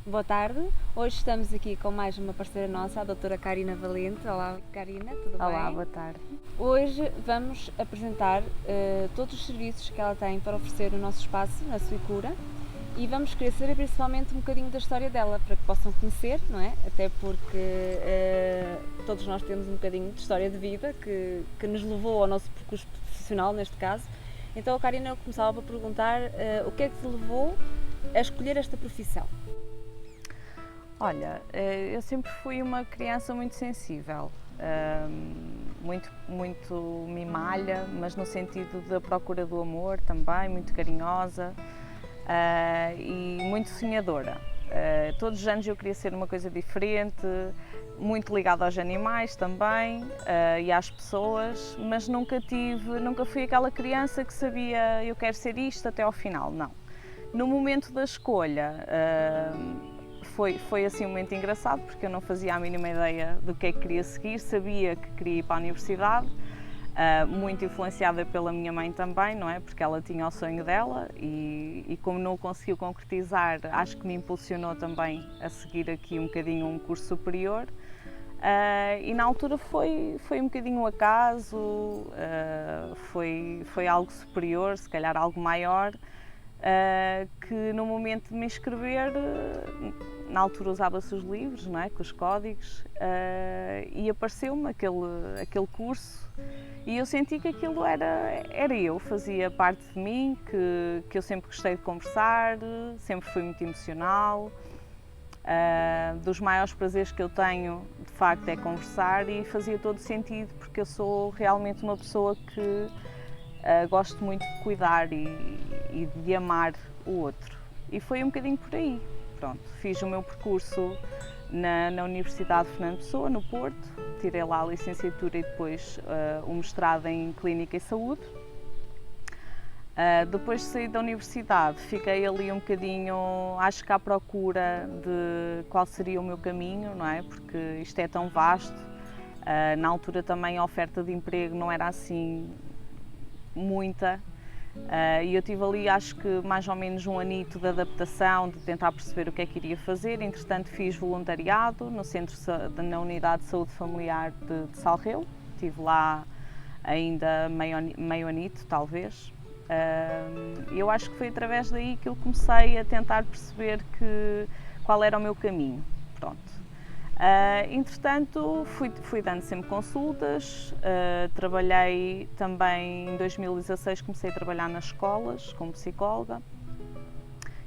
Boa tarde. Hoje estamos aqui com mais uma parceira nossa, a doutora Karina Valente. Olá, Karina, tudo bem? Olá, boa tarde. Hoje vamos apresentar todos os serviços que ela tem para oferecer no nosso espaço, na Suicura, e vamos querer saber principalmente um bocadinho da história dela, para que possam conhecer, não é? Até porque todos nós temos um bocadinho de história de vida que nos levou ao nosso percurso profissional, neste caso. Então, a Karina, eu começava por perguntar o que é que te levou a escolher esta profissão? Olha, eu sempre fui uma criança muito sensível, muito mimalha, mas no sentido da procura do amor também, muito carinhosa e muito sonhadora. Todos os anos eu queria ser uma coisa diferente, muito ligada aos animais também e às pessoas, mas nunca fui aquela criança que sabia eu quero ser isto até ao final, não. No momento da escolha, foi assim um momento engraçado, porque eu não fazia a mínima ideia do que é que queria seguir, sabia que queria ir para a universidade, muito influenciada pela minha mãe também, não é? Porque ela tinha o sonho dela e como não o conseguiu concretizar, acho que me impulsionou também a seguir aqui um bocadinho um curso superior. E na altura foi um bocadinho um acaso, foi algo superior, se calhar algo maior, que no momento de me inscrever, na altura usava-se os livros, não é, com os códigos, e apareceu-me aquele curso e eu senti que aquilo era eu, fazia parte de mim, que eu sempre gostei de conversar, sempre fui muito emocional. Dos maiores prazeres que eu tenho, de facto, é conversar e fazia todo sentido, porque eu sou realmente uma pessoa que gosto muito de cuidar e de amar o outro. E foi um bocadinho por aí. Pronto, fiz o meu percurso na Universidade de Fernando Pessoa, no Porto, tirei lá a licenciatura e depois o mestrado em Clínica e Saúde. Depois de sair da universidade, fiquei ali um bocadinho, acho que à procura de qual seria o meu caminho, não é? Porque isto é tão vasto. Na altura também a oferta de emprego não era assim muita. E eu tive ali, acho que mais ou menos um anito de adaptação, de tentar perceber o que é que iria fazer. Entretanto, fiz voluntariado na Unidade de Saúde Familiar de Salreu. Estive lá ainda meio anito, talvez. Eu acho que foi através daí que eu comecei a tentar perceber qual era o meu caminho. Pronto. Entretanto, fui dando sempre consultas, trabalhei também em 2016, comecei a trabalhar nas escolas como psicóloga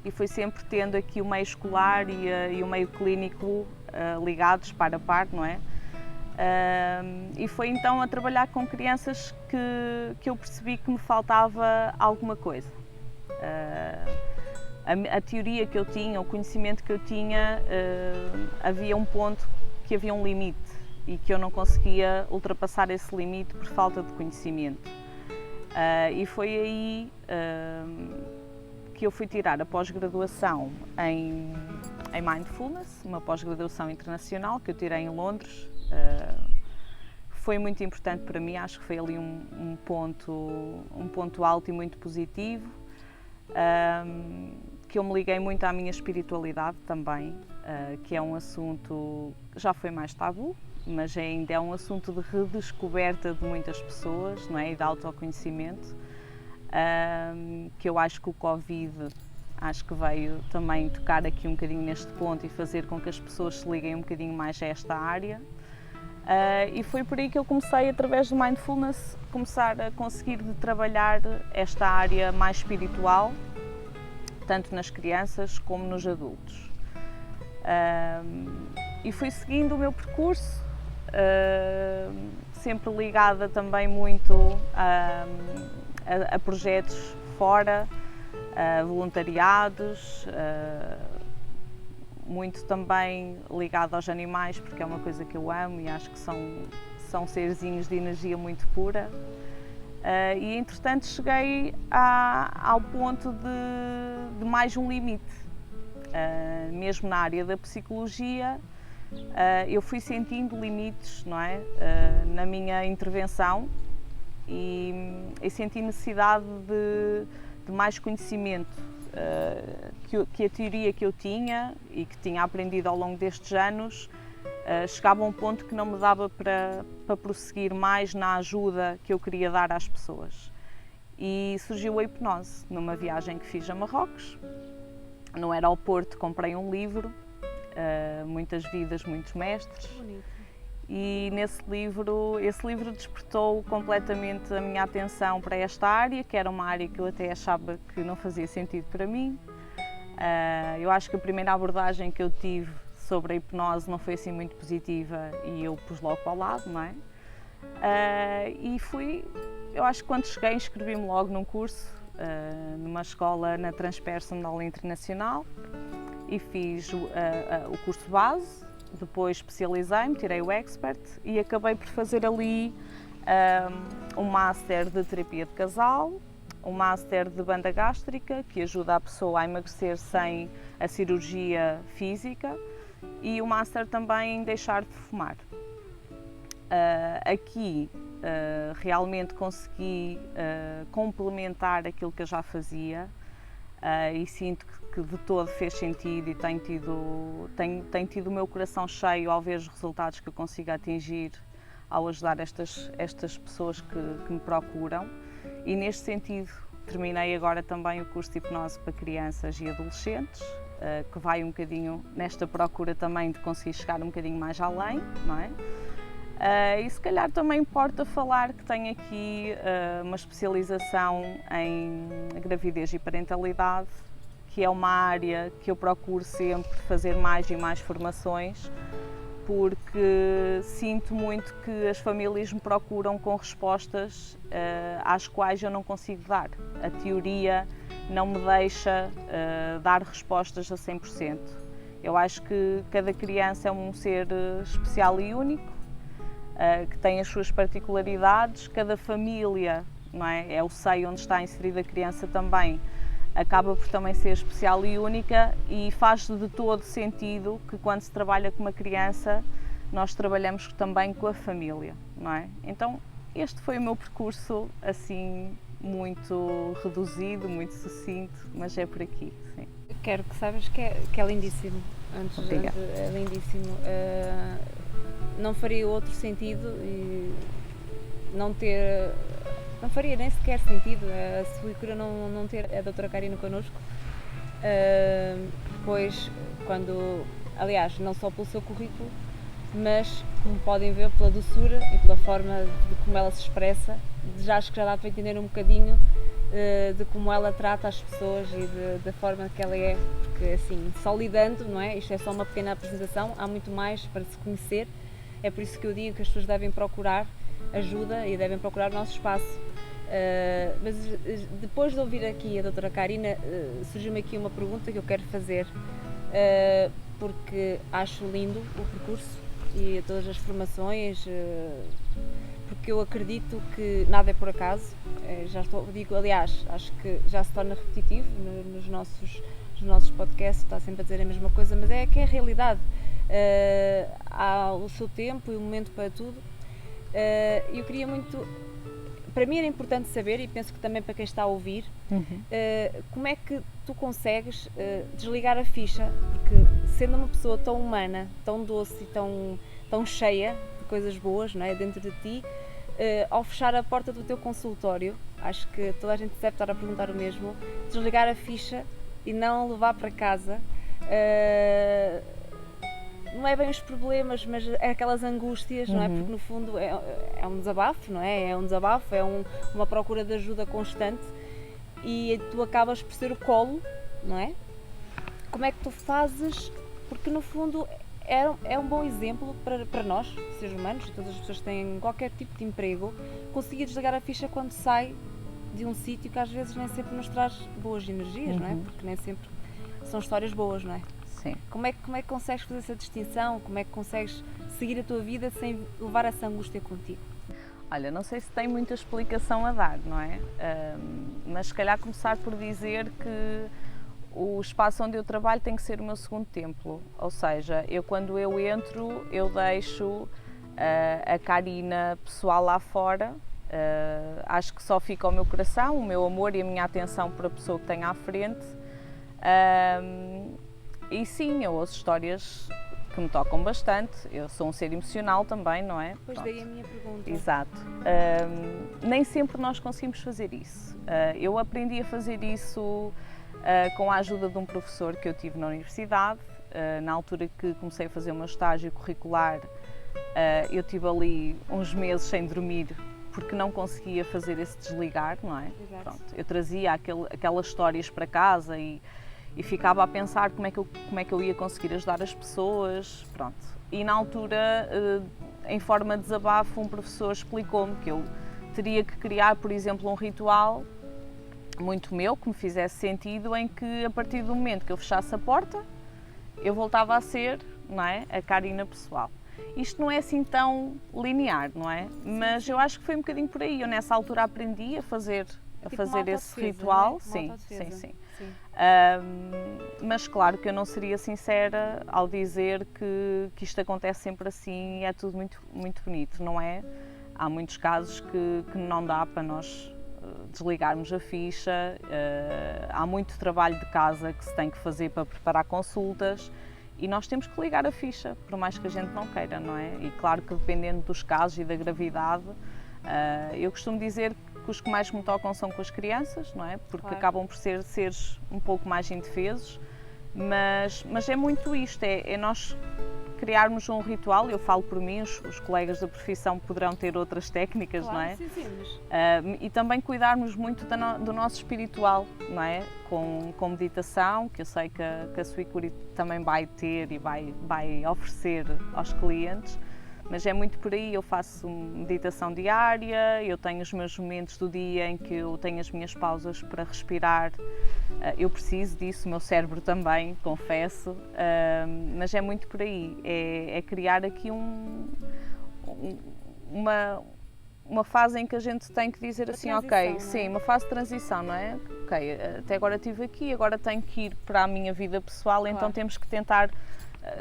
e fui sempre tendo aqui o meio escolar e o meio clínico ligados par a par, não é? E foi então a trabalhar com crianças que eu percebi que me faltava alguma coisa. A teoria que eu tinha, o conhecimento que eu tinha, havia um ponto que havia um limite e que eu não conseguia ultrapassar esse limite por falta de conhecimento. E foi aí que eu fui tirar a pós-graduação em Mindfulness, uma pós-graduação internacional que eu tirei em Londres. Foi muito importante para mim, acho que foi ali um ponto alto e muito positivo. Que eu me liguei muito à minha espiritualidade também, que é um assunto que já foi mais tabu, mas ainda é um assunto de redescoberta de muitas pessoas, não é? E de autoconhecimento, que eu acho que o Covid acho que veio também tocar aqui um bocadinho neste ponto e fazer com que as pessoas se liguem um bocadinho mais a esta área. E foi por aí que eu comecei, através do Mindfulness, começar a conseguir trabalhar esta área mais espiritual, tanto nas crianças como nos adultos. E fui seguindo o meu percurso, sempre ligada também muito a projetos fora, voluntariados, muito também ligada aos animais, porque é uma coisa que eu amo e acho que são serzinhos de energia muito pura. E entretanto cheguei ao ponto de mais um limite. Mesmo na área da psicologia, eu fui sentindo limites, não é? Na minha intervenção e senti necessidade de mais conhecimento que a teoria que eu tinha e que tinha aprendido ao longo destes anos chegava a um ponto que não me dava para prosseguir mais na ajuda que eu queria dar às pessoas. E surgiu a hipnose numa viagem que fiz a Marrocos. No aeroporto comprei um livro, Muitas Vidas, Muitos Mestres. Bonito. E esse livro despertou completamente a minha atenção para esta área, que era uma área que eu até achava que não fazia sentido para mim. Eu acho que a primeira abordagem que eu tive sobre a hipnose não foi assim muito positiva e eu pus logo para o lado, não é? Eu acho que quando cheguei inscrevi-me logo num curso, numa escola na Transpersonal Internacional, e fiz o curso base. Depois especializei-me, tirei o Expert e acabei por fazer ali um Master de Terapia de Casal, um Master de Banda Gástrica, que ajuda a pessoa a emagrecer sem a cirurgia física, e o Master também em deixar de fumar. Aqui realmente consegui complementar aquilo que eu já fazia. E sinto que de todo fez sentido e tenho tido o meu coração cheio ao ver os resultados que eu consigo atingir ao ajudar estas pessoas que me procuram. E neste sentido terminei agora também o curso de hipnose para crianças e adolescentes, que vai um bocadinho nesta procura também de conseguir chegar um bocadinho mais além, não é? E se calhar também importa falar que tenho aqui uma especialização em gravidez e parentalidade, que é uma área que eu procuro sempre fazer mais e mais formações, porque sinto muito que as famílias me procuram com respostas às quais eu não consigo dar. A teoria não me deixa dar respostas a 100%. Eu acho que cada criança é um ser especial e único, que tem as suas particularidades. Cada família, não é? É o seio onde está inserida a criança também, acaba por também ser especial e única, e faz de todo sentido que quando se trabalha com uma criança, nós trabalhamos também com a família, não é? Então este foi o meu percurso, assim, muito reduzido, muito sucinto, mas é por aqui, sim. Quero que saibas que é lindíssimo. Obrigada. É lindíssimo. Não faria outro sentido e não faria nem sequer sentido a Suicura não ter a doutora Karina connosco, pois aliás, não só pelo seu currículo, mas como podem ver pela doçura e pela forma de como ela se expressa, acho que já dá para entender um bocadinho de como ela trata as pessoas e da forma que ela é, porque assim, só lidando, não é? Isto é só uma pequena apresentação, há muito mais para se conhecer. É por isso que eu digo que as pessoas devem procurar ajuda e devem procurar o nosso espaço. Mas depois de ouvir aqui a doutora Karina, surgiu-me aqui uma pergunta que eu quero fazer, porque acho lindo o percurso e todas as formações, porque eu acredito que nada é por acaso. Aliás, acho que já se torna repetitivo nos nossos podcasts, está sempre a dizer a mesma coisa, mas é que é a realidade. Há o seu tempo e o momento para tudo. Eu queria muito, para mim era importante saber, e penso que também para quem está a ouvir, como é que tu consegues desligar a ficha, porque sendo uma pessoa tão humana, tão doce e tão cheia de coisas boas, não é, dentro de ti, ao fechar a porta do teu consultório, acho que toda a gente deve estar a perguntar o mesmo, desligar a ficha e não levar para casa não é bem os problemas, mas é aquelas angústias, não é? Porque no fundo é um desabafo, não é? É um desabafo, uma procura de ajuda constante, e tu acabas por ser o colo, não é? Como é que tu fazes? Porque no fundo é um bom exemplo para nós, seres humanos, todas as pessoas que têm qualquer tipo de emprego, conseguir desligar a ficha quando sai de um sítio que às vezes nem sempre nos traz boas energias, não é? Porque nem sempre são histórias boas, não é? Sim. Como é que consegues fazer essa distinção? Como é que consegues seguir a tua vida sem levar essa angústia contigo? Olha, não sei se tem muita explicação a dar, não é? Mas se calhar começar por dizer que o espaço onde eu trabalho tem que ser o meu segundo templo. Ou seja, quando eu entro, eu deixo a Karina pessoal lá fora. Acho que só fica o meu coração, o meu amor e a minha atenção para a pessoa que tenho à frente. E sim, eu ouço histórias que me tocam bastante. Eu sou um ser emocional também, não é? Pois daí a minha pergunta. Exato. Nem sempre nós conseguimos fazer isso. Eu aprendi a fazer isso com a ajuda de um professor que eu tive na universidade. Na altura que comecei a fazer o meu estágio curricular, eu tive ali uns meses sem dormir porque não conseguia fazer esse desligar, não é? Exato. Pronto, eu trazia aquelas histórias para casa e ficava a pensar como é que eu ia conseguir ajudar as pessoas, pronto. E na altura, em forma de desabafo, um professor explicou-me que eu teria que criar, por exemplo, um ritual muito meu, que me fizesse sentido, em que a partir do momento que eu fechasse a porta, eu voltava a ser, não é, a Karina pessoal. Isto não é assim tão linear, não é? Mas eu acho que foi um bocadinho por aí. Eu nessa altura aprendi a fazer esse ritual. Sim. Mas claro que eu não seria sincera ao dizer que isto acontece sempre assim e é tudo muito, muito bonito, não é? Há muitos casos que não dá para nós desligarmos a ficha, há muito trabalho de casa que se tem que fazer para preparar consultas e nós temos que ligar a ficha, por mais que a gente não queira, não é? E claro que dependendo dos casos e da gravidade, eu costumo dizer que os que mais me tocam são com as crianças, não é? Porque claro, acabam por ser seres um pouco mais indefesos, mas é muito isto, é nós criarmos um ritual. Eu falo por mim, os colegas da profissão poderão ter outras técnicas, claro, não é? Sim, mas... E também cuidarmos muito do nosso espiritual, não é? Com meditação, que eu sei que a Suicuri também vai ter e vai oferecer aos clientes, mas é muito por aí. Eu faço meditação diária, eu tenho os meus momentos do dia em que eu tenho as minhas pausas para respirar. Eu preciso disso, o meu cérebro também, confesso, mas é muito por aí. É criar aqui uma fase em que a gente tem que dizer assim, ok, sim, uma fase de transição, não é? Ok, até agora estive aqui, agora tenho que ir para a minha vida pessoal, claro. Então temos que tentar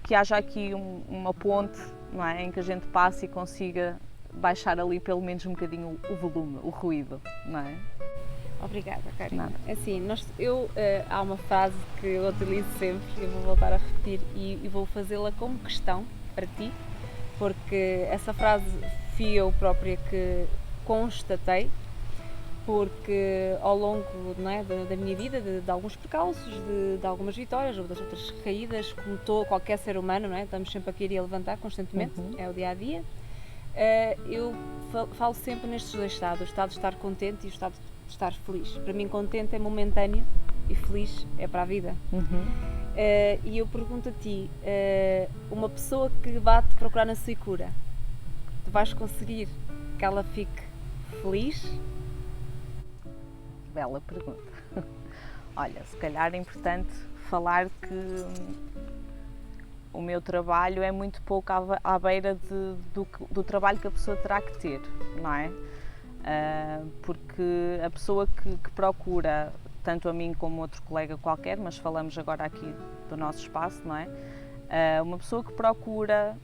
que haja aqui uma ponte, não é? Em que a gente passe e consiga baixar ali pelo menos um bocadinho o volume, o ruído, não é? Obrigada, Karina. Assim, há uma frase que eu utilizo sempre, eu vou voltar a repetir e vou fazê-la como questão para ti, porque essa frase fui eu própria que constatei, porque ao longo, não é, da minha vida, de alguns percalços, de algumas vitórias ou das outras caídas, como qualquer ser humano, não é? Estamos sempre a cair e a levantar constantemente, é o dia-a-dia. Eu falo sempre nestes dois estados, o estado de estar contente e o estado de estar feliz. Para mim, contente é momentâneo e feliz é para a vida. E eu pergunto a ti, uma pessoa que vai-te procurar na Suicura, tu vais conseguir que ela fique feliz? Bela pergunta. Olha, se calhar é importante falar que o meu trabalho é muito pouco à beira do trabalho que a pessoa terá que ter, não é? Porque a pessoa que procura, tanto a mim como outro colega qualquer, mas falamos agora aqui do nosso espaço, não é? Uma pessoa que procura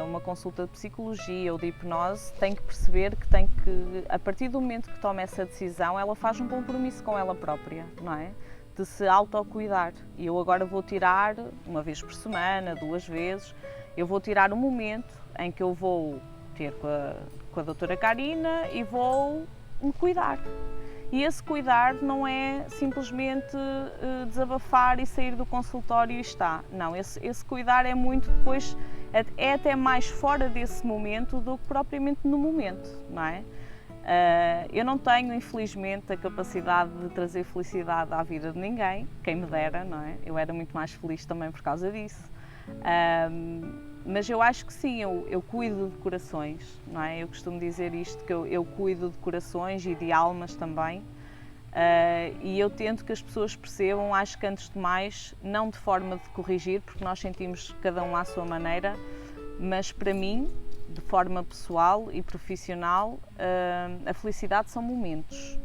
uma consulta de psicologia ou de hipnose tem que perceber que a partir do momento que toma essa decisão, ela faz um compromisso com ela própria, não é? De se autocuidar. E eu agora vou tirar, uma vez por semana, 2 vezes, eu vou tirar um momento em que eu vou ter com a doutora Karina e vou me cuidar. E esse cuidar não é simplesmente desabafar e sair do consultório e está. Não, esse cuidar é muito depois, é até mais fora desse momento do que propriamente no momento, não é? Eu não tenho, infelizmente, a capacidade de trazer felicidade à vida de ninguém, quem me dera, não é? Eu era muito mais feliz também por causa disso. Mas eu acho que sim, eu cuido de corações, não é? Eu costumo dizer isto, que eu cuido de corações e de almas também, e eu tento que as pessoas percebam, acho que antes de mais, não de forma de corrigir, porque nós sentimos cada um à sua maneira, mas para mim, de forma pessoal e profissional, a felicidade são momentos.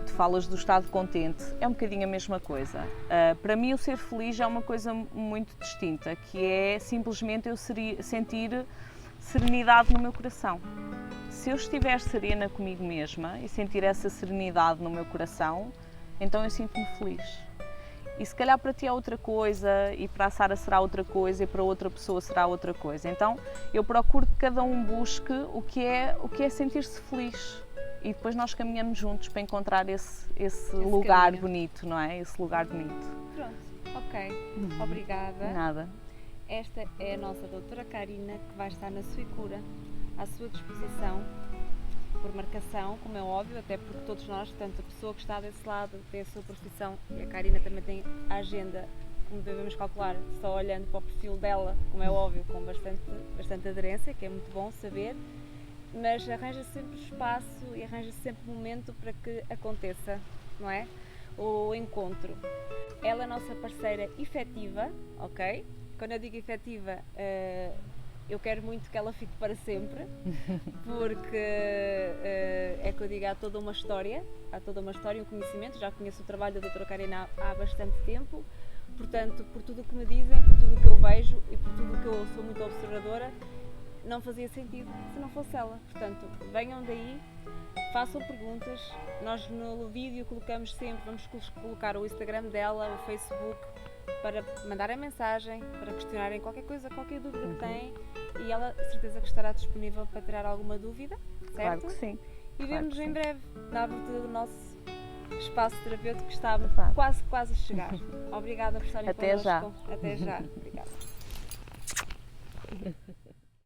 Tu falas do estado contente, é um bocadinho a mesma coisa. Para mim, o ser feliz é uma coisa muito distinta, que é simplesmente eu sentir serenidade no meu coração. Se eu estiver serena comigo mesma e sentir essa serenidade no meu coração, então eu sinto-me feliz. E se calhar para ti é outra coisa, e para a Sara será outra coisa, e para outra pessoa será outra coisa. Então eu procuro que cada um busque o que é sentir-se feliz. E depois nós caminhamos juntos para encontrar esse lugar caminho. bonito, não é? Esse lugar bonito. Pronto, ok. Obrigada. Nada. Esta é a nossa doutora Karina, que vai estar na Suicura, à sua disposição, por marcação, como é óbvio, até porque todos nós, tanto a pessoa que está desse lado tem a sua profissão, e a Karina também tem a agenda, como devemos calcular, só olhando para o perfil dela, como é óbvio, com bastante aderência, que é muito bom saber, mas arranja sempre espaço e arranja sempre momento para que aconteça, não é? O encontro. Ela é nossa parceira efetiva, ok? Quando eu digo efetiva, eu quero muito que ela fique para sempre, porque é que eu digo, há toda uma história, um conhecimento, já conheço o trabalho da doutora Karina há bastante tempo, portanto, por tudo o que me dizem, por tudo o que eu vejo e por tudo o que eu sou muito observadora, não fazia sentido se não fosse ela. Portanto, venham daí, façam perguntas, nós no vídeo colocamos sempre, vamos colocar o Instagram dela, o Facebook, para mandarem mensagem, para questionarem qualquer coisa, qualquer dúvida que têm, e ela certeza que estará disponível para tirar alguma dúvida, certo? Claro que sim. E Claro vemos que em sim. breve, na abertura do nosso espaço terapêutico que está Verdade. quase a chegar. Obrigada por estarem Até já. connosco. Até já. Obrigada.